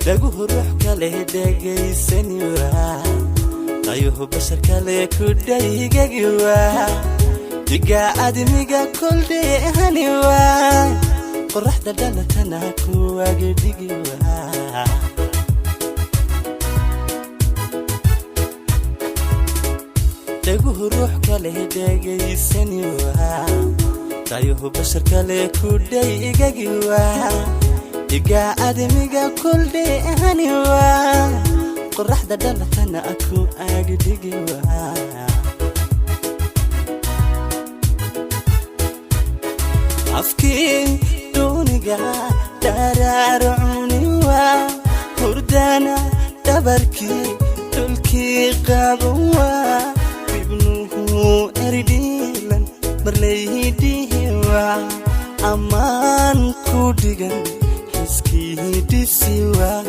dhaguhu ruux kale dhagaysani waa ayuhu bashar kale ku dhaygagi waa diga admiga kuldheehani waa qorraxda dhalatana kuwaga dhigi waa dhaguhu ruux kale dhagaysani waa ayuhu bashar kale ku dhaygagi waa diga admiga kuldheehani waa qorraxda dhalatana kuwaga dhigi waa afkii duniga dararuni waa hurdana dhabarkii dhulkii qaban waa ibnuhu erdhiilan marlaydihi waa ammaan ku dhigan xiskii dhisi waa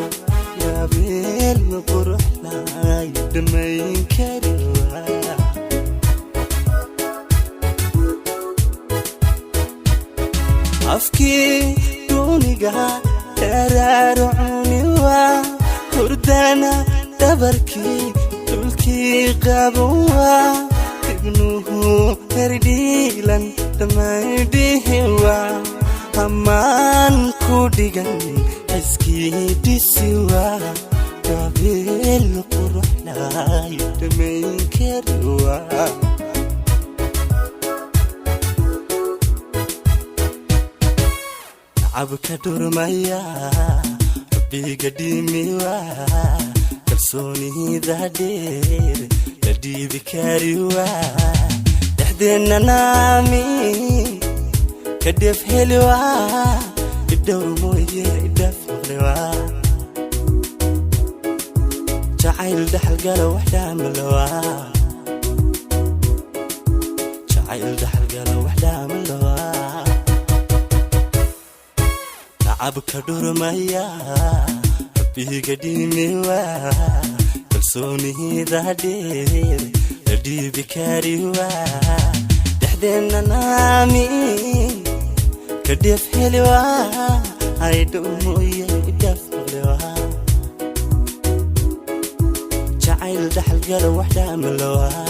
yabeel quruxlay dhamayn kari waa afkii duniga dararuni waa hurdana dhabarkii dhulkii qaban waa ibnuhu erdhiilan dhamaydhihi waa ammaan ku dhigan xiskii dhisi waa yabeel quruxlay dhamayn kari waa abka durmaya rabbiga dhimi waa kalsoonida dheer la dhiibi kari waa dhexdeena naami ka dhef heli waa idhowr mooye idhaf maqli waa jacayl dhaxalgala wax dhaamala waa jacayl dhaxalgala wax dhaamala waa abka durmaya rabbiga dhimi waa kalsoonida dheer la dhiibi kari waa dhexdeena naami ka dhef heli waa aydhow mooye idhaf maqli waa jacayl dhaxalgala wax dhaamala waa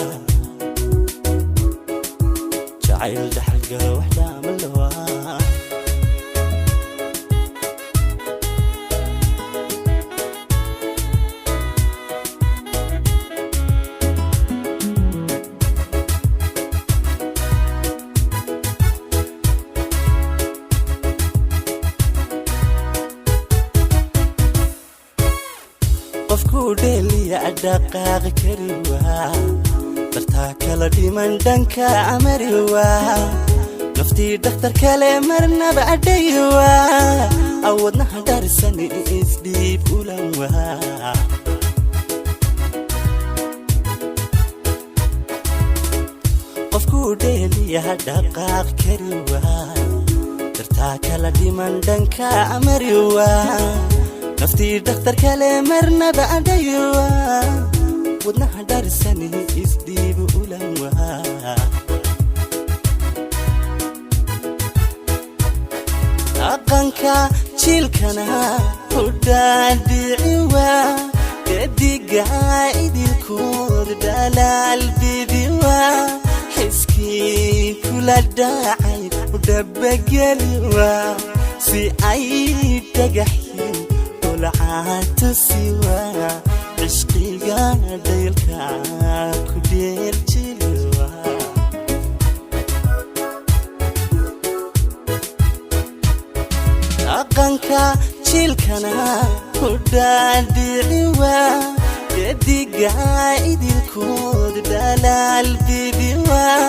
jacayl dhaxalgala wax dhaamala waa qofku dheeliya dhaqaaq kari waa dartaa kala dhiman dhanka amari waa naftii dhakhtar kale marnaba adhay waa awadnaha dharisani isdhiib ulan waa qofku dheeliya dhaqaaq kari waa dartaa kala dhiman dhanka amari waa naftii dhakhtar kale marnaba adhay waa wadnaha dharisani isdhiib ulan waa dhaqanka jiilkana u dhaadhici waa dediga idilkood dhalaal bidi waa xiskii kula dhacay u dhabageli waa si ay dhagaxyin dulcaatu siwaa cishqiga dhaylka ku dheerjili waa dhaqanka jiilkana u dhaadhici waa dediga idilkood dhalaal bidi waa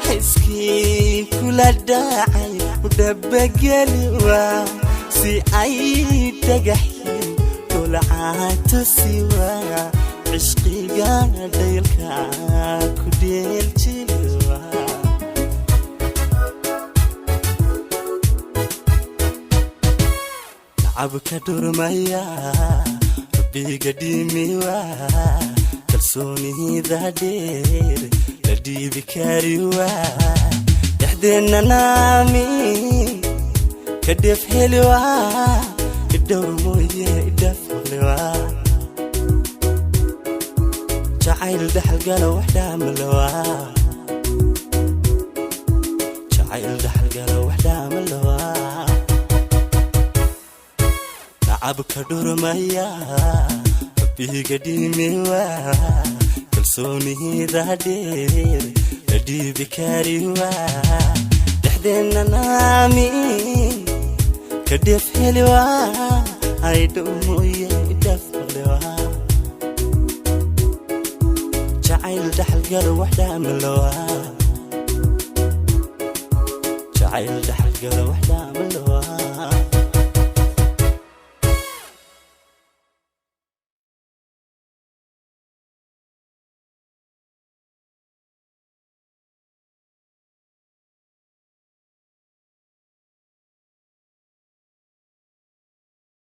xiskii kula dhacay u dhabageli waa si ay dhagaxyin dulcaatu siwaa cishqiga dhaylka ku dheerjili waa abka durmaya rabbiga dhimi waa kalsoonida dheer la dhiibi kari waa dhexdeena naami ka dhef heli waa idhowr mooye idhaf jacayl dhaxalgala wax dhaamalowa jacayl dhaxalgala wax dhaamalowa nacabka dhurmaya bihiga dhimewa kalsoonida dheer dhibi kariwa dhexdeena naami kadef helwa ay dhumoye daf helwa jacayl dhaxalgala wax dhaamalowa jacayl dhaxalgala wax